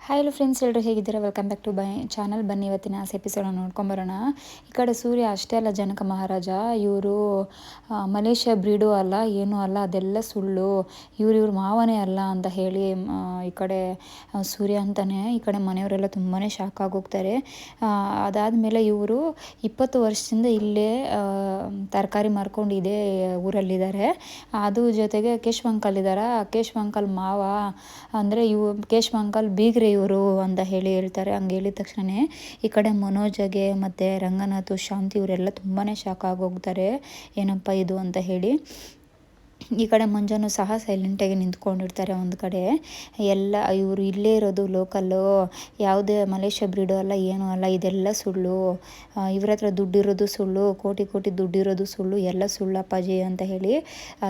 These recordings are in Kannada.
ಹಾಯ್ ಹಲೋ ಫ್ರೆಂಡ್ಸ್, ಎಲ್ಲರೂ ಹೇಗಿದ್ದೀರಾ? Welcome back to bye channel. ಬನ್ನಿ ಇವತ್ತಿನ ಎಪಿಸೋಡನ್ನು ನೋಡ್ಕೊಂಬರೋಣ. ಈ ಕಡೆ ಸೂರ್ಯ ಅಷ್ಟೇ ಅಲ್ಲ, ಜನಕ ಮಹಾರಾಜ ಇವರು ಮಲೇಷ್ಯಾ ಬ್ರೀಡು ಅಲ್ಲ, ಏನೂ ಅಲ್ಲ, ಅದೆಲ್ಲ ಸುಳ್ಳು, ಇವ್ರ ಮಾವನೇ ಅಲ್ಲ ಅಂತ ಹೇಳಿ ಈ ಕಡೆ ಸೂರ್ಯ ಅಂತಾನೆ ಈ ಕಡೆ ಮನೆಯವರೆಲ್ಲ ತುಂಬಾ ಶಾಕ್ ಆಗೋಗ್ತಾರೆ. ಅದಾದಮೇಲೆ ಇವರು 20 ವರ್ಷದಿಂದ ಇಲ್ಲೇ ತರಕಾರಿ ಮಾರ್ಕೊಂಡು ಇದೇ ಊರಲ್ಲಿದ್ದಾರೆ. ಅದು ಜೊತೆಗೆ ಕೇಶವ ಅಂಕಲ್ ಇದ್ದಾರೆ. ಕೇಶವ ಅಂಕಲ್ ಮಾವ ಅಂದರೆ ಕೇಶವ ಅಂಕಲ್ ಬೀಗ್ರೆ ಇವರು ಅಂತ ಹೇಳ್ತಾರೆ. ಹಂಗೆ ಹೇಳಿದ ತಕ್ಷಣವೇ ಈ ಕಡೆ ಮನೋಜಗೆ ಮತ್ತು ರಂಗನಾಥ್, ಶಾಂತಿ ಇವರೆಲ್ಲ ತುಂಬಾ ಶಾಕ್ ಆಗೋಗ್ತಾರೆ, ಏನಪ್ಪ ಇದು ಅಂತ ಹೇಳಿ. ಈ ಕಡೆ ಮಂಜನು ಸಹ ಸೈಲೆಂಟಾಗಿ ನಿಂತ್ಕೊಂಡಿರ್ತಾರೆ ಒಂದು ಕಡೆ. ಎಲ್ಲ ಇವರು ಇಲ್ಲೇ ಇರೋದು ಲೋಕಲ್ಲು, ಯಾವುದೇ ಮಲೇಷ್ಯಾ ಬ್ರೀಡು ಅಲ್ಲ, ಏನೂ ಅಲ್ಲ, ಇದೆಲ್ಲ ಸುಳ್ಳು, ಇವ್ರ ಹತ್ರ ದುಡ್ಡಿರೋದು ಸುಳ್ಳು, ಕೋಟಿ ಕೋಟಿ ದುಡ್ಡಿರೋದು ಸುಳ್ಳು, ಎಲ್ಲ ಸುಳ್ಳು ಅಪ್ಪಾಜಿ ಅಂತ ಹೇಳಿ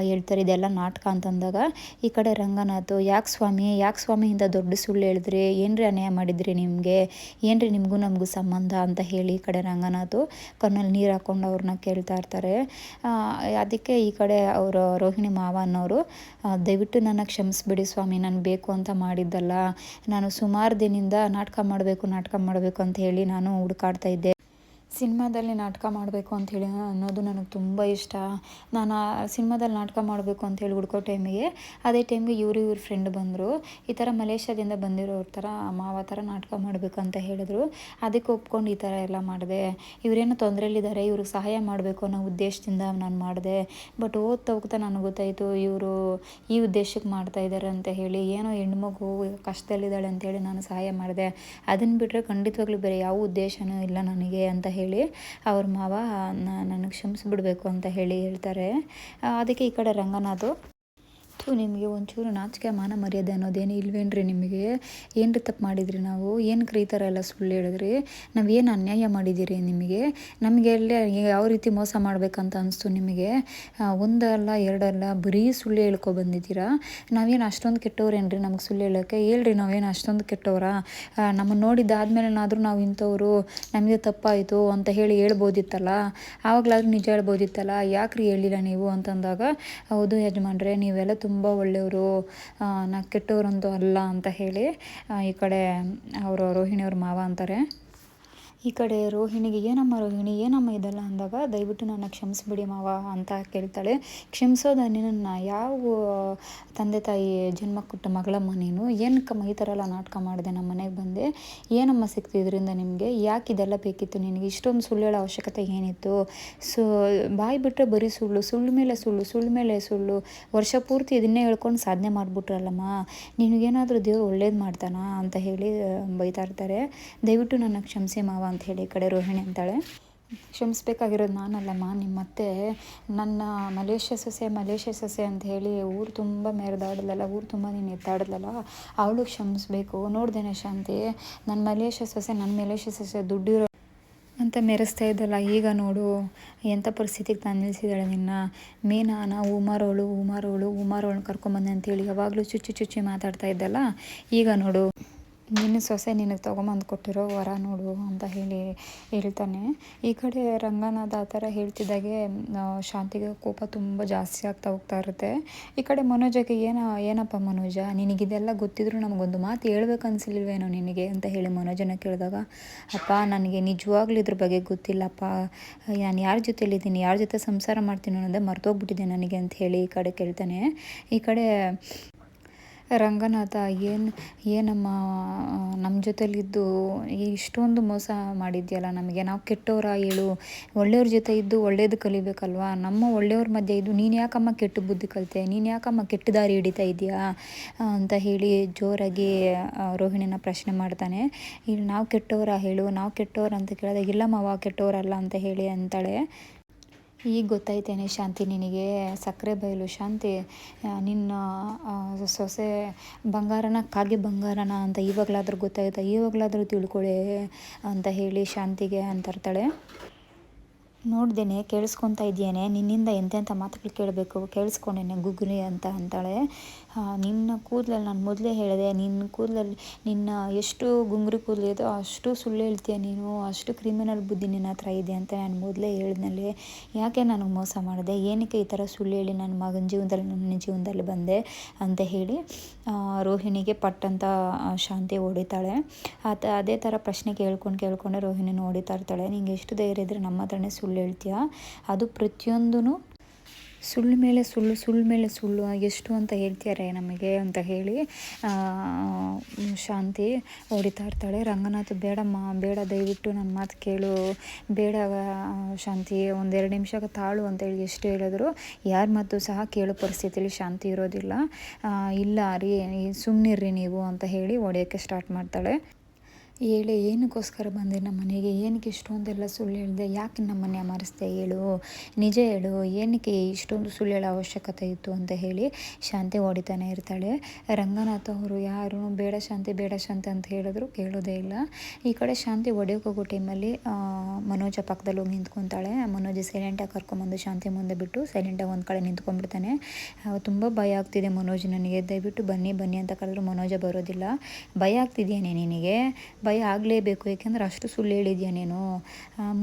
ಹೇಳ್ತಾರೆ. ಇದೆಲ್ಲ ನಾಟಕ ಅಂತಂದಾಗ ಈ ಕಡೆ ರಂಗನಾಥ್, ಯಾಕೆ ಸ್ವಾಮಿ ಇಂಥ ದೊಡ್ಡ ಸುಳ್ಳು ಹೇಳಿದ್ರಿ, ಏನ್ರಿ ಅನ್ಯಾಯ ಮಾಡಿದ್ರಿ, ನಿಮಗೆ ಏನ್ರಿ ನಿಮಗೂ ನಮಗೂ ಸಂಬಂಧ ಅಂತ ಹೇಳಿ ಈ ಕಡೆ ರಂಗನಾಥ್ ಕಣ್ಣಲ್ಲಿ ನೀರು ಹಾಕ್ಕೊಂಡು ಅವ್ರನ್ನ ಕೇಳ್ತಾ ಇರ್ತಾರೆ. ಅದಕ್ಕೆ ಈ ಕಡೆ ಅವರು ರೋಹಿಣಿ ಮಾವ ಅನ್ನೋರು, ದಯವಿಟ್ಟು ನನ್ನ ಕ್ಷಮಿಸ್ಬಿಡಿ ಸ್ವಾಮಿ, ನಾನು ಬೇಕು ಅಂತ ಮಾಡಿದ್ದಲ್ಲ, ನಾನು ಸುಮಾರು ದಿನದಿಂದ ನಾಟಕ ಮಾಡಬೇಕು ಅಂತ ಹೇಳಿ ನಾನು ಹುಡುಕಾಡ್ತಾ ಇದ್ದೆ. ಸಿನಿಮಾದಲ್ಲಿ ನಾಟಕ ಮಾಡಬೇಕು ಅಂಥೇಳಿ ಅನ್ನೋದು ನನಗೆ ತುಂಬ ಇಷ್ಟ. ನಾನು ಆ ಸಿನಿಮಾದಲ್ಲಿ ನಾಟಕ ಮಾಡಬೇಕು ಅಂಥೇಳಿ ಹುಡ್ಕೋ ಟೈಮಿಗೆ ಅದೇ ಟೈಮ್ಗೆ ಇವ್ರ ಫ್ರೆಂಡ್ ಬಂದರು. ಈ ಥರ ಮಲೇಷ್ಯಾದಿಂದ ಬಂದಿರೋರ ಥರ ಮಾವ ಥರ ನಾಟಕ ಮಾಡಬೇಕು ಅಂತ ಹೇಳಿದ್ರು. ಅದಕ್ಕೆ ಒಪ್ಕೊಂಡು ಈ ಥರ ಎಲ್ಲ ಮಾಡಿದೆ. ಇವರೇನೋ ತೊಂದರೆಯಲ್ಲಿದ್ದಾರೆ, ಇವ್ರಿಗೆ ಸಹಾಯ ಮಾಡಬೇಕು ಅನ್ನೋ ಉದ್ದೇಶದಿಂದ ನಾನು ಮಾಡಿದೆ. ಬಟ್ ಹೋಗ್ತಾ ನನಗೆ ಗೊತ್ತಾಯಿತು ಇವರು ಈ ಉದ್ದೇಶಕ್ಕೆ ಮಾಡ್ತಾಯಿದ್ದಾರೆ ಅಂತ ಹೇಳಿ. ಏನೋ ಹೆಣ್ಮಗು ಕಷ್ಟದಲ್ಲಿದ್ದಾಳೆ ಅಂತೇಳಿ ನಾನು ಸಹಾಯ ಮಾಡಿದೆ. ಅದನ್ನು ಬಿಟ್ಟರೆ ಖಂಡಿತವಾಗ್ಲೂ ಬೇರೆ ಯಾವ ಉದ್ದೇಶನೂ ಇಲ್ಲ ನನಗೆ ಅಂತ ಹೇಳಿ ಅವ್ರ ಮಾವ ನನಗೆ ಕ್ಷಮಿಸ್ಬಿಡ್ಬೇಕು ಅಂತ ಹೇಳ್ತಾರೆ. ಅದಕ್ಕೆ ಈ ಕಡೆ ರಂಗನಾಥ್, ನಿಮಗೆ ಒಂಚೂರು ನಾಚಿಕೆ ಮಾನ ಮರ್ಯಾದೆ ಅನ್ನೋದೇನು ಇಲ್ವೇನ್ರಿ ನಿಮಗೆ? ಏನ್ರಿ ತಪ್ಪು ಮಾಡಿದ್ರಿ? ನಾವು ಏನಕ್ಕೆ ಈ ಥರ ಎಲ್ಲ ಸುಳ್ಳು ಹೇಳಿದ್ರಿ? ನಾವೇನು ಅನ್ಯಾಯ ಮಾಡಿದ್ದೀರಿ ನಿಮಗೆ? ನಮಗೆಲ್ಲ ಯಾವ ರೀತಿ ಮೋಸ ಮಾಡಬೇಕಂತ ಅನಿಸ್ತು ನಿಮಗೆ? ಒಂದಲ್ಲ ಎರಡಲ್ಲ ಬರೀ ಸುಳ್ಳು ಬಂದಿದ್ದೀರಾ. ನಾವೇನು ಅಷ್ಟೊಂದು ಕೆಟ್ಟವ್ರೇನ್ರಿ ನಮಗೆ ಸುಳ್ಳು ಹೇಳೋಕ್ಕೆ? ಹೇಳ್ರಿ, ನಾವೇನು ಅಷ್ಟೊಂದು ಕೆಟ್ಟವ್ರಾ? ನಮ್ಮನ್ನು ನೋಡಿದ್ದಾದ್ಮೇಲೆನಾದರೂ ನಾವು ಇಂಥವ್ರು, ನಮಗೆ ತಪ್ಪಾಯಿತು ಅಂತ ಹೇಳ್ಬೋದಿತ್ತಲ್ಲ, ಆವಾಗಲಾದ್ರೂ ನಿಜ ಹೇಳ್ಬೋದಿತ್ತಲ್ಲ, ಯಾಕ್ರಿ ಹೇಳಿಲ್ಲ ನೀವು ಅಂತಂದಾಗ, ಹೌದು ಯಜಮಾನ್ರೆ, ನೀವೆಲ್ಲ ತುಂಬ ಒಳ್ಳೆಯವರು, ನಾ ಕೆಟ್ಟವರಂತೂ ಅಲ್ಲ ಅಂತ ಹೇಳಿ ಈ ಕಡೆ ಅವರು ರೋಹಿಣಿಯವ್ರ ಮಾವ ಅಂತಾರೆ. ಈ ಕಡೆ ರೋಹಿಣಿಗೆ, ಏನಮ್ಮ ಇದೆಲ್ಲ ಅಂದಾಗ, ದಯವಿಟ್ಟು ನನ್ನ ಕ್ಷಮಿಸ್ಬಿಡಿ ಮಾವ ಅಂತ ಕೇಳ್ತಾಳೆ. ಕ್ಷಮಿಸೋದ ನಿನ್ನನ್ನು? ಯಾವ ತಂದೆ ತಾಯಿ ಜನ್ಮ ಕೊಟ್ಟ ಮಗಳಮ್ಮ ನೀನು? ಏನಕ್ಕಮ್ಮ ಈ ಥರ ಎಲ್ಲ ನಾಟಕ ಮಾಡಿದೆ ನಮ್ಮ ಮನೆಗೆ ಬಂದೆ? ಏನಮ್ಮ ಸಿಕ್ತು ಇದರಿಂದ ನಿಮಗೆ? ಯಾಕೆ ಇದೆಲ್ಲ ಬೇಕಿತ್ತು ನಿನಗೆ? ಇಷ್ಟೊಂದು ಸುಳ್ಳು ಹೇಳೋ ಅವಶ್ಯಕತೆ ಏನಿತ್ತು? ಬಾಯಿ ಬಿಟ್ಟರೆ ಬರೀ ಸುಳ್ಳು ಮೇಲೆ ಸುಳ್ಳು, ವರ್ಷ ಪೂರ್ತಿ ಇದನ್ನೇ ಹೇಳ್ಕೊಂಡು ಸಾಧನೆ ಮಾಡಿಬಿಟ್ರಲ್ಲಮ್ಮ, ನಿನಗೇನಾದರೂ ದೇವ್ರು ಒಳ್ಳೇದು ಮಾಡ್ತಾನಾ ಅಂತ ಹೇಳಿ ಬೈತಾ ಇರ್ತಾರೆ. ದಯವಿಟ್ಟು ನನ್ನ ಕ್ಷಮಿಸಿ ಮಾವ ಅಂತ ಹೇಳಿ ಈ ಕಡೆ ರೋಹಿಣಿ ಅಂತಾಳೆ. ಕ್ಷಮಿಸ್ಬೇಕಾಗಿರೋದು ನಾನಲ್ಲಮ್ಮ, ನಿಮ್ಮತ್ತೆ ನನ್ನ ಮಲೇಷ್ಯಾ ಸೊಸೆ ಅಂತ ಹೇಳಿ ಊರು ತುಂಬ ಮೆರೆದಾಡಿದ್ಲಲ್ಲ, ಊರು ತುಂಬ ನೀನು ಎತ್ತಾಡಿದ್ಲಲ್ಲ, ಅವಳು ಕ್ಷಮಿಸ್ಬೇಕು. ನೋಡ್ದೇನೆ ಶಾಂತಿ, ನನ್ನ ಮಲೇಷ್ಯಾ ಸೊಸೆ ದುಡ್ಡಿರೋ ಅಂತ ಮೆರೆಸ್ತಾ ಇದ್ದಲ್ಲ, ಈಗ ನೋಡು ಎಂಥ ಪರಿಸ್ಥಿತಿಗೆ ನಾನು ನಿಲ್ಲಿಸಿದ್ದಾಳೆ ನಿನ್ನ. ಮೀನಾನ ಉಮಾರೋಳು ಕರ್ಕೊಂಬಂದೆ ಅಂತೇಳಿ ಯಾವಾಗಲೂ ಚುಚ್ಚಿ ಮಾತಾಡ್ತಾ ಇದ್ದಲ್ಲ, ಈಗ ನೋಡು ನಿನ್ನ ಸೊಸೆ ನಿನಗೆ ತೊಗೊಂಬಂದು ಕೊಟ್ಟಿರೋ ವರ ನೋಡು ಅಂತ ಹೇಳ್ತಾನೆ. ಈ ಕಡೆ ರಂಗನಾಥ ಆ ಥರ ಹೇಳ್ತಿದ್ದಾಗೆ ಶಾಂತಿಗೆ ಕೋಪ ತುಂಬ ಜಾಸ್ತಿ ಆಗ್ತಾ ಹೋಗ್ತಾ ಇರುತ್ತೆ. ಈ ಕಡೆ ಮನೋಜಗೆ, ಏನಪ್ಪ ಮನೋಜ, ನಿನಗಿದೆಲ್ಲ ಗೊತ್ತಿದ್ರು ನಮಗೊಂದು ಮಾತು ಹೇಳ್ಬೇಕು ಅನಿಸಿಲ್ವೇನೋ ನಿನಗೆ ಅಂತ ಹೇಳಿ ಮನೋಜನ ಕೇಳಿದಾಗ, ಅಪ್ಪ ನನಗೆ ನಿಜವಾಗ್ಲೂ ಇದ್ರ ಬಗ್ಗೆ ಗೊತ್ತಿಲ್ಲಪ್ಪ, ನಾನು ಯಾರ ಜೊತೆಲಿದ್ದೀನಿ, ಯಾರ ಜೊತೆ ಸಂಸಾರ ಮಾಡ್ತೀನಿ ಅನ್ನೋದೇ ಮರ್ತೋಗ್ಬಿಟ್ಟಿದೆ ನನಗೆ ಅಂತ ಹೇಳಿ ಈ ಕಡೆ ಕೇಳ್ತಾನೆ. ಈ ಕಡೆ ರಂಗನಾಥ, ಏನಮ್ಮ ನಮ್ಮ ಜೊತೆಲಿದ್ದು ಇಷ್ಟೊಂದು ಮೋಸ ಮಾಡಿದ್ಯಲ್ಲ ನಮಗೆ, ನಾವು ಕೆಟ್ಟವರ ಹೇಳು? ಒಳ್ಳೆಯವ್ರ ಜೊತೆ ಇದ್ದು ಒಳ್ಳೇದು ಕಲಿಬೇಕಲ್ವಾ? ನಮ್ಮ ಒಳ್ಳೆಯವ್ರ ಮಧ್ಯೆ ಇದ್ದು ನೀನು ಯಾಕಮ್ಮ ಕೆಟ್ಟ ಬುದ್ಧಿ ಕಲಿತೆ, ನೀನು ಯಾಕಮ್ಮ ಕೆಟ್ಟ ದಾರಿ ಹಿಡಿತಾ ಇದೆಯಾ ಅಂತ ಹೇಳಿ ಜೋರಾಗಿ ರೋಹಿಣಿನ ಪ್ರಶ್ನೆ ಮಾಡ್ತಾನೆ. ಇಲ್ಲಿ ನಾವು ಕೆಟ್ಟವರ ಹೇಳು, ನಾವು ಕೆಟ್ಟವ್ರ ಅಂತ ಕೇಳಿದಾಗ, ಇಲ್ಲ ಮಾವ ಕೆಟ್ಟವರಲ್ಲ ಅಂತ ಹೇಳಿ ಅಂತಾಳೆ. ಈಗ ಗೊತ್ತಾಯ್ತೇನೆ ಶಾಂತಿ ನಿನಗೆ, ಸಕ್ಕರೆ ಬಯಲು ಶಾಂತಿ, ನಿನ್ನ ಸೊಸೆ ಬಂಗಾರನ ಕಾಗೆ ಬಂಗಾರನ ಅಂತ ಇವಾಗಲಾದರೂ ಗೊತ್ತಾಯ್ತಾ? ಇವಾಗಲಾದರೂ ತಿಳ್ಕೊಳ್ಳಿ ಅಂತ ಹೇಳಿ ಶಾಂತಿಗೆ ಅಂತಿರ್ತಾಳೆ. ನೋಡ್ದೇನೆ, ಕೇಳಿಸ್ಕೊತಾ ಇದೆಯೇನೆ, ನಿನ್ನಿಂದ ಎಂತೆಂಥ ಮಾತುಗಳು ಕೇಳಬೇಕು, ಕೇಳಿಸ್ಕೊಂಡೇನೆ ಗುಗ್ರಿ ಅಂತ ಅಂತಾಳೆ. ನಿನ್ನ ಕೂದಲಲ್ಲಿ ನಾನು ಮೊದಲೇ ಹೇಳಿದೆ, ನಿನ್ನ ಕೂದಲಲ್ಲಿ ನಿನ್ನ ಎಷ್ಟು ಗುಂಗುರು ಕೂದಲಿದೆಯೋ ಅಷ್ಟು ಸುಳ್ಳು ಹೇಳ್ತೀಯ ನೀನು, ಅಷ್ಟು ಕ್ರಿಮಿನಲ್ ಬುದ್ಧಿ ನಿನ್ನ ಹತ್ರ ಇದೆ ಅಂತ ನಾನು ಮೊದಲೇ ಹೇಳಿದ್ನಲ್ಲಿ. ಯಾಕೆ ನನಗೆ ಮೋಸ ಮಾಡಿದೆ, ಏನಕ್ಕೆ ಈ ಥರ ಸುಳ್ಳು ಹೇಳಿ ನನ್ನ ಮಗನ ಜೀವನದಲ್ಲಿ ನನ್ನ ಜೀವನದಲ್ಲಿ ಬಂದೆ ಅಂತ ಹೇಳಿ ರೋಹಿಣಿಗೆ ಪಟ್ಟಂತ ಶಾಂತಿ ಹೊಡಿತಾಳೆ. ಅದೇ ಥರ ಪ್ರಶ್ನೆ ಕೇಳ್ಕೊಂಡೆ ರೋಹಿಣಿನ ಹೊಡಿತಾ ಇರ್ತಾಳೆ. ನಿಂಗೆ ಎಷ್ಟು ಧೈರ್ಯ ಇದ್ದರೆ ನಮ್ಮ ಹತ್ರನೇ ಸುಳ್ಳು ಹೇಳ್ತೀಯ, ಅದು ಪ್ರತಿಯೊಂದೂ ಸುಳ್ಳು ಮೇಲೆ ಸುಳ್ಳು, ಸುಳ್ಳು ಮೇಲೆ ಸುಳ್ಳು, ಎಷ್ಟು ಅಂತ ಹೇಳ್ತಾರೆ ನಮಗೆ ಅಂತ ಹೇಳಿ ಶಾಂತಿ ಹೊಡಿತಾ ಇರ್ತಾಳೆ. ರಂಗನಾಥ್ ಬೇಡಮ್ಮ, ಬೇಡ, ದಯವಿಟ್ಟು ನನ್ನ ಮಾತು ಕೇಳು, ಬೇಡ ಶಾಂತಿ, ಒಂದೆರಡು ನಿಮಿಷ ತಾಳು ಅಂತೇಳಿ ಎಷ್ಟು ಹೇಳಿದ್ರು ಯಾರ ಮಾತು ಸಹ ಕೇಳೋ ಪರಿಸ್ಥಿತಿಯಲ್ಲಿ ಶಾಂತಿ ಇರೋದಿಲ್ಲ. ಇಲ್ಲ ರೀ, ಸುಮ್ಮನಿರ್ರಿ ನೀವು ಅಂತ ಹೇಳಿ ಹೊಡೆಯೋಕ್ಕೆ ಸ್ಟಾರ್ಟ್ ಮಾಡ್ತಾಳೆ. ಹೇಳಿ, ಏನಕ್ಕೋಸ್ಕರ ಬಂದೆ ನಮ್ಮ ಮನೆಗೆ, ಏನಕ್ಕೆ ಇಷ್ಟೊಂದೆಲ್ಲ ಸುಳ್ಳು ಹೇಳಿದೆ, ಯಾಕೆ ನಮ್ಮ ಮನೆ ಅಮರಿಸ್ದೆ, ಹೇಳು, ನಿಜ ಹೇಳು, ಏನಕ್ಕೆ ಇಷ್ಟೊಂದು ಸುಳ್ಳು ಹೇಳೋ ಅವಶ್ಯಕತೆ ಇತ್ತು ಅಂತ ಹೇಳಿ ಶಾಂತಿ ಹೊಡಿತಾನೆ ಇರ್ತಾಳೆ. ರಂಗನಾಥ್ ಅವರು ಯಾರು ಬೇಡ ಶಾಂತಿ, ಬೇಡ ಶಾಂತಿ ಅಂತ ಹೇಳಿದ್ರು ಕೇಳೋದೇ ಇಲ್ಲ. ಈ ಕಡೆ ಶಾಂತಿ ಹೊಡೆಯೋಕೆ ಹೋಗೋ ಟೈಮಲ್ಲಿ ಮನೋಜ ಪಕ್ಕದಲ್ಲಿ ಹೋಗಿ ನಿಂತ್ಕೊತಾಳೆ. ಮನೋಜ್ ಸೈಲೆಂಟಾಗಿ ಕರ್ಕೊಂಬಂದು ಶಾಂತಿ ಮುಂದೆ ಬಿಟ್ಟು ಸೈಲೆಂಟಾಗಿ ಒಂದು ಕಡೆ ನಿಂತ್ಕೊಂಡ್ಬಿಡ್ತಾನೆ. ತುಂಬ ಭಯ ಆಗ್ತಿದೆ ಮನೋಜ್ ನನಗೆ, ದಯವಿಟ್ಟು ಬನ್ನಿ ಬನ್ನಿ ಅಂತ ಕರೆದ್ರು ಮನೋಜ ಬರೋದಿಲ್ಲ. ಭಯ ಆಗ್ತಿದೆಯೇನೆ ನಿನಗೆ, ಭಯ ಆಗಲೇಬೇಕು, ಏಕೆಂದರೆ ಅಷ್ಟು ಸುಳ್ಳು ಹೇಳಿದ್ಯಾ ನೀನು.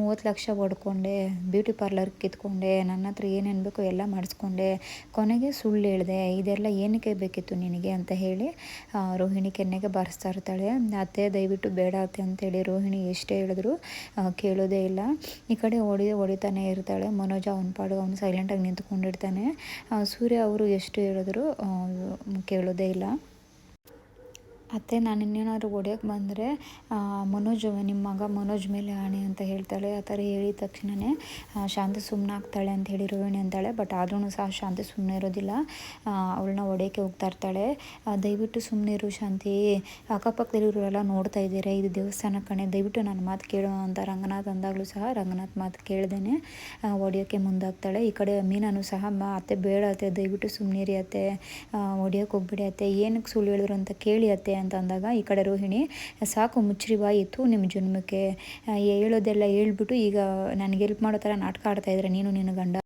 30 ಲಕ್ಷ ಹೊಡ್ಕೊಂಡೆ, ಬ್ಯೂಟಿ ಪಾರ್ಲರ್ ಕಿತ್ಕೊಂಡೆ, ನನ್ನ ಹತ್ರ ಏನೇನು ಬೇಕೋ ಎಲ್ಲ ಮಾಡಿಸ್ಕೊಂಡೆ, ಕೊನೆಗೆ ಸುಳ್ಳು ಹೇಳಿದೆ, ಇದೆಲ್ಲ ಏನಕ್ಕೆ ಬೇಕಿತ್ತು ನಿನಗೆ ಅಂತ ಹೇಳಿ ರೋಹಿಣಿ ಕೆನ್ನೆಗೆ ಬಾರಿಸ್ತಾ ಇರ್ತಾಳೆ. ಅತ್ತೆ ದಯವಿಟ್ಟು ಬೇಡ ಅತ್ತೆ ಅಂತೇಳಿ ರೋಹಿಣಿ ಎಷ್ಟೇ ಹೇಳಿದ್ರು ಕೇಳೋದೇ ಇಲ್ಲ. ಈ ಕಡೆ ಹೊಡಿತಾನೆ ಇರ್ತಾಳೆ. ಮನೋಜ ಅವನ ಪಾಡು ಅವನು ಸೈಲೆಂಟಾಗಿ ನಿಂತ್ಕೊಂಡಿರ್ತಾನೆ. ಸೂರ್ಯ ಅವರು ಎಷ್ಟು ಹೇಳಿದ್ರು ಕೇಳೋದೇ ಇಲ್ಲ. ಅತ್ತೆ ನಾನು ಇನ್ನೇನಾದ್ರು ಹೊಡೆಯೋಕ್ಕೆ ಬಂದರೆ ಮನೋಜ್, ನಿಮ್ಮ ಮಗ ಮನೋಜ್ ಮೇಲೆ ಆಣೆ ಅಂತ ಹೇಳ್ತಾಳೆ. ಆ ಥರ ಹೇಳಿದ ತಕ್ಷಣವೇ ಶಾಂತಿ ಸುಮ್ಮನಾಗ್ತಾಳೆ ಅಂತ ಹೇಳಿ ರೋಹಿಣಿ ಅಂತಾಳೆ. ಬಟ್ ಆದ್ರೂ ಸಹ ಶಾಂತಿ ಸುಮ್ಮನೆ ಇರೋದಿಲ್ಲ, ಅವಳನ್ನ ಹೊಡೆಯೋಕ್ಕೆ ಹೋಗ್ತಾ ಇರ್ತಾಳೆ. ದಯವಿಟ್ಟು ಸುಮ್ಮನಿರು ಶಾಂತಿ, ಅಕ್ಕಪಕ್ಕದಲ್ಲಿರೋರೆಲ್ಲ ನೋಡ್ತಾ ಇದ್ದೀರಾ, ಇದು ದೇವಸ್ಥಾನ ಕಣೆ, ದಯವಿಟ್ಟು ನನ್ನ ಮಾತು ಕೇಳೋ ಅಂತ ರಂಗನಾಥ್ ಅಂದಾಗಲೂ ಸಹ ರಂಗನಾಥ್ ಮಾತು ಕೇಳ್ದೇನೆ ಹೊಡೆಯೋಕ್ಕೆ ಮುಂದಾಗ್ತಾಳೆ. ಈ ಕಡೆ ಮೀನಾನು ಸಹ ಅತ್ತೆ ಬೇಡ ಅತ್ತೆ, ದಯವಿಟ್ಟು ಸುಮ್ಮನಿರಿ ಅತ್ತೆ, ಹೊಡೆಯೋಕ್ಕೆ ಹೋಗ್ಬಿಡಿ ಅತ್ತೆ, ಏನಕ್ಕೆ ಸುಳ್ಳು ಹೇಳಿದ್ರು ಅಂತ ಕೇಳಿ ಅತ್ತೆ ಅಂತ ಅಂದಾಗ ಈ ಕಡೆ ರೋಹಿಣಿ ಸಾಕು ಮುಚ್ಚ್ರಿ ಬಾಯಿತ್ತು ನಿಮ್ಮ ಜನ್ಮಕ್ಕೆ, ಹೇಳೋದೆಲ್ಲ ಹೇಳ್ಬಿಟ್ಟು ಈಗ ನನಗೆ ಹೆಲ್ಪ್ ಮಾಡೋ ಥರ ನಾಟಕ ಆಡ್ತಾಯಿದ್ರೆ ನೀನು ನಿನ್ನ ಗಂಡ,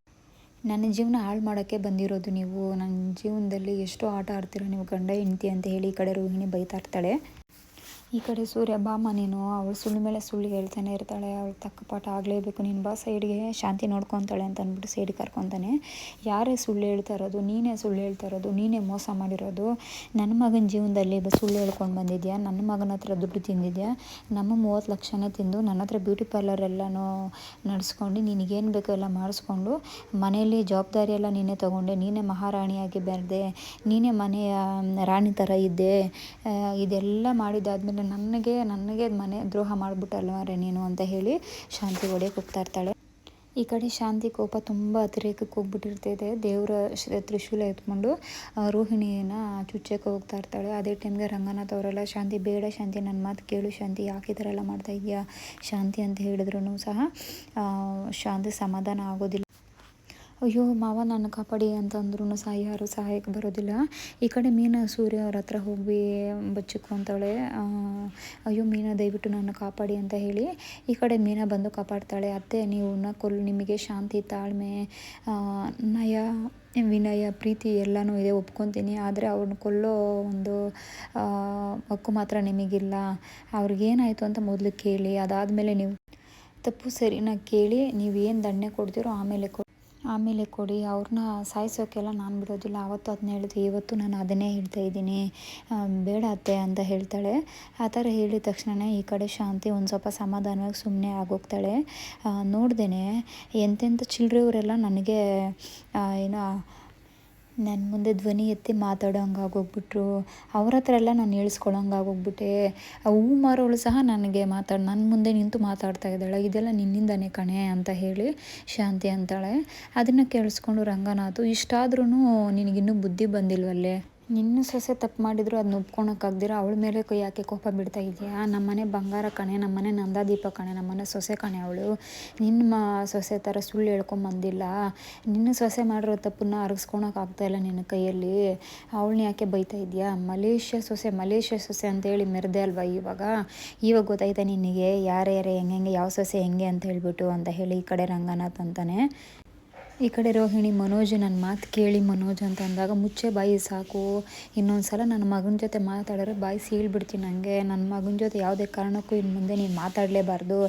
ನನ್ನ ಜೀವನ ಹಾಳು ಮಾಡೋಕ್ಕೆ ಬಂದಿರೋದು ನೀವು, ನನ್ನ ಜೀವನದಲ್ಲಿ ಎಷ್ಟೋ ಆಟ ಆಡ್ತೀರ ನೀವು ಗಂಡ ಹೆಂಡ್ತಿ ಅಂತ ಹೇಳಿ ಈ ಕಡೆ ರೋಹಿಣಿ ಬೈತಾ ಇರ್ತಾಳೆ. ಈ ಕಡೆ ಸೂರ್ಯ ಬಾಮ್ಮ ನೀನು, ಅವಳು ಸುಳ್ಳು ಮೇಲೆ ಸುಳ್ಳು ಹೇಳ್ತಾನೆ ಇರ್ತಾಳೆ, ಅವಳು ತಕ್ಕ ಪಾಠ ಆಗಲೇಬೇಕು, ನೀನು ಬಾ ಸೈಡ್ಗೆ, ಶಾಂತಿ ನೋಡ್ಕೊತಾಳೆ ಅಂತ ಅಂದ್ಬಿಟ್ಟು ಸೈಡ್ಗೆ ಕರ್ಕೊತಾನೆ. ಯಾರೇ ಸುಳ್ಳು ಹೇಳ್ತಾ ಇರೋದು, ನೀನೇ ಸುಳ್ಳು ಹೇಳ್ತಾ ಇರೋದು, ನೀನೇ ಮೋಸ ಮಾಡಿರೋದು, ನನ್ನ ಮಗನ ಜೀವನದಲ್ಲಿ ಸುಳ್ಳು ಹೇಳ್ಕೊಂಡು ಬಂದಿದ್ಯಾ, ನನ್ನ ಮಗನ ಹತ್ರ ದುಡ್ಡು ತಿಂದಿದ್ಯಾ, ನಮ್ಮ 30 ಲಕ್ಷನೇ ತಿಂದು ನನ್ನ ಹತ್ರ ಬ್ಯೂಟಿ ಪಾರ್ಲರ್ ಎಲ್ಲನೂ ನಡೆಸ್ಕೊಂಡು ನಿನಗೇನು ಬೇಕೋ ಎಲ್ಲ ಮಾಡಿಸ್ಕೊಂಡು ಮನೆಯಲ್ಲಿ ಜವಾಬ್ದಾರಿ ಎಲ್ಲ ನೀನೇ ತೊಗೊಂಡೆ, ನೀನೇ ಮಹಾರಾಣಿಯಾಗಿ ಬೆರೆದೆ, ನೀನೇ ಮನೆಯ ರಾಣಿ ಥರ ಇದ್ದೆ, ಇದೆಲ್ಲ ಮಾಡಿದ್ದಾದ್ಮೇಲೆ ನನಗೆ ಮನೆ ದ್ರೋಹ ಮಾಡಿಬಿಟ್ಟಲ್ವಾರೆ ನೀನು ಅಂತ ಹೇಳಿ ಶಾಂತಿ ಹೊಡೆಯೋಕೆ ಹೋಗ್ತಾ ಇರ್ತಾಳೆ. ಈ ಕಡೆ ಶಾಂತಿ ಕೋಪ ತುಂಬ ಅತಿರೇಕಕ್ಕೆ ಹೋಗ್ಬಿಟ್ಟಿರ್ತೈತೆ. ದೇವರ ತ್ರಿಶೂಲ ಎತ್ಕೊಂಡು ರೋಹಿಣಿನ ಚುಚ್ಚಕ್ಕೆ ಹೋಗ್ತಾ ಇರ್ತಾಳೆ. ಅದೇ ಟೈಮ್ಗೆ ರಂಗನಾಥ್ ಅವರೆಲ್ಲ ಶಾಂತಿ ಬೇಡ ಶಾಂತಿ, ನನ್ನ ಮಾತು ಕೇಳು ಶಾಂತಿ, ಯಾಕೆ ಈ ಥರ ಎಲ್ಲ ಮಾಡ್ತಾ ಇದೆಯಾ ಶಾಂತಿ ಅಂತ ಹೇಳಿದ್ರು ಸಹ ಶಾಂತಿ ಸಮಾಧಾನ ಆಗೋದಿಲ್ಲ. ಅಯ್ಯೋ ಮಾವ ನನ್ನ ಕಾಪಾಡಿ ಅಂತಂದ್ರೂ ಸಹ ಯಾರು ಸಹಾಯಕ್ಕೆ ಬರೋದಿಲ್ಲ. ಈ ಕಡೆ ಮೀನಾ ಸೂರ್ಯ ಅವ್ರ ಹತ್ರ ಹೋಗಿ ಬಚ್ಚಿಕೊಂತಾಳೆ. ಅಯ್ಯೋ ಮೀನಾ ದಯವಿಟ್ಟು ನನ್ನ ಕಾಪಾಡಿ ಅಂತ ಹೇಳಿ ಈ ಕಡೆ ಮೀನಾ ಬಂದು ಕಾಪಾಡ್ತಾಳೆ. ಅತ್ತೆ ನೀವು ನಿಮಗೆ ಶಾಂತಿ, ತಾಳ್ಮೆ, ನಯ, ವಿನಯ, ಪ್ರೀತಿ ಎಲ್ಲನೂ ಇದೆ, ಒಪ್ಕೊತೀನಿ, ಆದರೆ ಅವ್ರನ್ನ ಕೊಲ್ಲೋ ಒಂದು ಹಕ್ಕು ಮಾತ್ರ ನಿಮಗಿಲ್ಲ. ಅವ್ರಿಗೇನಾಯಿತು ಅಂತ ಮೊದಲು ಕೇಳಿ, ಅದಾದಮೇಲೆ ನೀವು ತಪ್ಪು ಸರಿನ ಕೇಳಿ ನೀವು ಏನು ದಂಡನೆ ಕೊಡ್ತೀರೋ ಆಮೇಲೆ ಕೊಡಿ, ಅವ್ರನ್ನ ಸಾಯಿಸೋಕ್ಕೆಲ್ಲ ನಾನು ಬಿಡೋದಿಲ್ಲ. ಆವತ್ತು ಅದನ್ನ ಹೇಳಿದೆ, ಇವತ್ತು ನಾನು ಅದನ್ನೇ ಹೇಳ್ತಾ ಇದ್ದೀನಿ, ಬೇಡ ಅತ್ತೆ ಅಂತ ಹೇಳ್ತಾಳೆ. ಆ ಥರ ಹೇಳಿದ ತಕ್ಷಣ ಈ ಕಡೆ ಶಾಂತಿ ಒಂದು ಸ್ವಲ್ಪ ಸಮಾಧಾನವಾಗಿ ಸುಮ್ಮನೆ ಆಗೋಗ್ತಾಳೆ. ನೋಡ್ದೇನೆ ಎಂತೆಂಥ ಚಿಲ್ಲರೆಯವರೆಲ್ಲ ನನಗೆ ಏನೋ ನನ್ನ ಮುಂದೆ ಧ್ವನಿ ಎತ್ತಿ ಮಾತಾಡೋಂಗೆ ಆಗೋಗ್ಬಿಟ್ರು, ಅವ್ರ ಹತ್ರ ಎಲ್ಲ ನಾನು ಹೇಳ್ಸ್ಕೊಳಂಗೆ ಆಗೋಗ್ಬಿಟ್ಟೆ, ಹೂ ಮಾರೋಳು ಸಹ ನನಗೆ ನನ್ನ ಮುಂದೆ ನಿಂತು ಮಾತಾಡ್ತಾ ಇದ್ದಾಳೆ, ಇದೆಲ್ಲ ನಿನ್ನಿಂದನೇ ಕಣೆ ಅಂತ ಹೇಳಿ ಶಾಂತಿ ಅಂತಾಳೆ. ಅದನ್ನು ಕೇಳಿಸ್ಕೊಂಡು ರಂಗನಾಥ್, ಇಷ್ಟಾದ್ರೂ ನಿನಗಿನ್ನೂ ಬುದ್ಧಿ ಬಂದಿಲ್ವಲ್ಲೇ, ನಿನ್ನ ಸೊಸೆ ತಪ್ಪು ಮಾಡಿದ್ರು ಅದನ್ನ ಒಪ್ಕೊಳಕ್ಕಾಗ್ದಿರ ಅವಳ ಮೇಲೆ ಯಾಕೆ ಕೋಪ ಬಿಡ್ತಾ ಇದೆಯಾ, ನಮ್ಮನೆ ಬಂಗಾರ ಕಣೆ, ನಮ್ಮನೆ ನಂದಾದೀಪ ಕಣೆ, ನಮ್ಮನೆ ಸೊಸೆ ಕಣೆ ಅವಳು, ನಿನ್ನ ಸೊಸೆ ಥರ ಸುಳ್ಳು ಹೇಳ್ಕೊಂಬಂದಿಲ್ಲ, ನಿನ್ನ ಸೊಸೆ ಮಾಡಿರೋ ತಪ್ಪನ್ನ ಅರಗಿಸ್ಕೊಳಕ್ಕಾಗ್ತಾಯಿಲ್ಲ ನಿನ್ನ ಕೈಯಲ್ಲಿ, ಅವಳನ್ನ ಯಾಕೆ ಬೈತಾ ಇದೆಯಾ, ಮಲೇಷ್ಯಾ ಸೊಸೆ ಅಂತೇಳಿ ಮೆರೆದೆ ಅಲ್ವಾ ಇವಾಗ ಗೊತ್ತಾಯ್ತಾ ನಿನಗೆ ಯಾರ್ಯಾರು ಹೆಂಗೆ ಯಾವ ಸೊಸೆ ಹೆಂಗೆ ಅಂತ ಹೇಳ್ಬಿಟ್ಟು ಅಂತ ಹೇಳಿ ಈ ಕಡೆ ರಂಗನಾಥ್ ಅಂತಾನೆ. ಈ ಕಡೆ ರೋಹಿಣಿ ಮನೋಜ್ ನನ್ನ ಮಾತು ಕೇಳಿ ಮನೋಜ್ ಅಂತ ಅಂದಾಗ ಮುಚ್ಚೆ ಬಾಯಿ ಸಾಕು, ಇನ್ನೊಂದು ಸಲ ನನ್ನ ಮಗನ ಜೊತೆ ಮಾತಾಡಿದ್ರೆ ಬಾಯಿ ಸೀಳ್ಬಿಡ್ತೀನಿ. ನನಗೆ ನನ್ನ ಮಗನ ಜೊತೆ ಯಾವುದೇ ಕಾರಣಕ್ಕೂ ಇನ್ನು ಮುಂದೆ ನೀನು ಮಾತಾಡಲೇಬಾರ್ದು,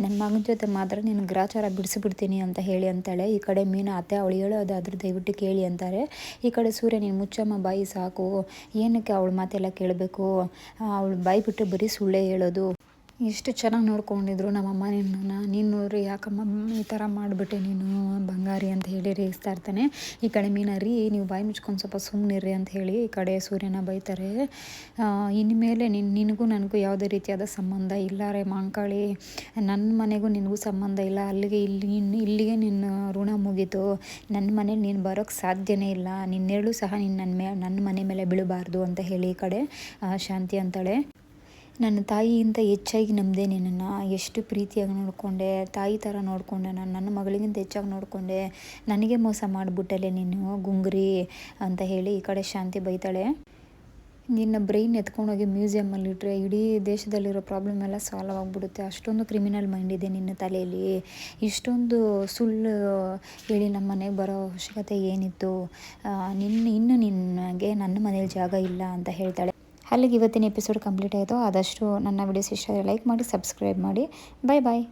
ನನ್ನ ಮಗನ ಜೊತೆ ಮಾತ್ರ ನೀನು ಗ್ರಾಚಾರ ಬಿಡಿಸಿಬಿಡ್ತೀನಿ ಅಂತ ಹೇಳಿ ಅಂತಾಳೆ. ಈ ಕಡೆ ಮೀನಾ ಅತ್ತೆ ಅವಳು ಹೇಳೋದಾದ್ರೆ ದಯವಿಟ್ಟು ಕೇಳಿ ಅಂತಾರೆ. ಈ ಕಡೆ ಸೂರ್ಯ ನೀನು ಮುಚ್ಚಮ್ಮ ಬಾಯಿ ಸಾಕು, ಏನಕ್ಕೆ ಅವಳ ಮಾತೆಲ್ಲ ಕೇಳಬೇಕು, ಅವಳು ಬಾಯಿ ಬಿಟ್ಟು ಬರೀ ಸುಳ್ಳೇ ಹೇಳೋದು. ಎಷ್ಟು ಚೆನ್ನಾಗಿ ನೋಡ್ಕೊಂಡಿದ್ರು ನಮ್ಮಮ್ಮ ನಿನ್ನನ್ನು, ನೀನು ನೋಡ್ರಿ ಯಾಕಮ್ಮ ಈ ಥರ ಮಾಡಿಬಿಟ್ಟೆ ನೀನು ಬಂಗಾರಿ ಅಂತ ಹೇಳಿ ರೇಗಿಸ್ತಾ ಇರ್ತಾನೆ. ಈ ಕಡೆ ಮೀನಾ ರೀ ನೀವು ಬಾಯಿ ಮುಚ್ಕೊಂಡು ಸ್ವಲ್ಪ ಸುಮ್ಮನಿರ್ರಿ ಅಂತ ಹೇಳಿ ಈ ಕಡೆ ಸೂರ್ಯನ ಬೈತಾರೆ. ಇನ್ಮೇಲೆ ನಿನಗೂ ನನಗೂ ಯಾವುದೇ ರೀತಿಯಾದ ಸಂಬಂಧ ಇಲ್ಲ ರೇ ಮಾಂಕಾಳಿ, ನನ್ನ ಮನೆಗೂ ನಿನಗೂ ಸಂಬಂಧ ಇಲ್ಲ, ಇಲ್ಲಿಗೆ ನಿನ್ನ ಋಣ ಮುಗೀತು, ನನ್ನ ಮನೇಲಿ ನೀನು ಬರೋಕ್ಕೆ ಸಾಧ್ಯನೇ ಇಲ್ಲ, ನಿನ್ನೆರಳು ಸಹ ನೀನು ನನ್ನ ಮನೆ ಮೇಲೆ ಬೀಳಬಾರ್ದು ಅಂತ ಹೇಳಿ ಈ ಕಡೆ ಶಾಂತಿ ಅಂತಾಳೆ. ನನ್ನ ತಾಯಿಗಿಂತ ಹೆಚ್ಚಾಗಿ ನಂಬಿದೆ ನಿನ್ನನ್ನು, ಎಷ್ಟು ಪ್ರೀತಿಯಾಗಿ ನೋಡಿಕೊಂಡೆ, ತಾಯಿ ಥರ ನೋಡಿಕೊಂಡೆ, ನಾನು ನನ್ನ ಮಗಳಿಗಿಂತ ಹೆಚ್ಚಾಗಿ ನೋಡಿಕೊಂಡೆ, ನನಗೆ ಮೋಸ ಮಾಡಿಬಿಟ್ಟಲೆ ನೀನು ಗುಂಗ್ರಿ ಅಂತ ಹೇಳಿ ಈ ಕಡೆ ಶಾಂತಿ ಬೈತಾಳೆ. ನಿನ್ನ ಬ್ರೈನ್ ಎತ್ಕೊಂಡೋಗಿ ಮ್ಯೂಸಿಯಮಲ್ಲಿ ಇಟ್ಟರೆ ಇಡೀ ದೇಶದಲ್ಲಿರೋ ಪ್ರಾಬ್ಲಮ್ ಎಲ್ಲ ಸಾಲ್ವ್ ಆಗಿಬಿಡುತ್ತೆ, ಅಷ್ಟೊಂದು ಕ್ರಿಮಿನಲ್ ಮೈಂಡ್ ಇದೆ ನಿನ್ನ ತಲೆಯಲ್ಲಿ, ಇಷ್ಟೊಂದು ಸುಳ್ಳು ಹೇಳಿ ನಮ್ಮ ಮನೆಗೆ ಬರೋ ಅವಶ್ಯಕತೆ ಏನಿತ್ತು, ನಿನಗೆ ನನ್ನ ಮನೇಲಿ ಜಾಗ ಇಲ್ಲ ಅಂತ ಹೇಳ್ತಾಳೆ. ಅಲ್ಲಿಗೆ ಇವತ್ತಿನ ಎಪಿಸೋಡ್ ಕಂಪ್ಲೀಟ್ ಆಯಿತು. ಆದಷ್ಟು ನನ್ನ ವಿಡಿಯೋಸ್ ಇಷ್ಟ ಲೈಕ್ ಮಾಡಿ, ಸಬ್ಸ್ಕ್ರೈಬ್ ಮಾಡಿ. ಬಾಯ್ ಬಾಯ್.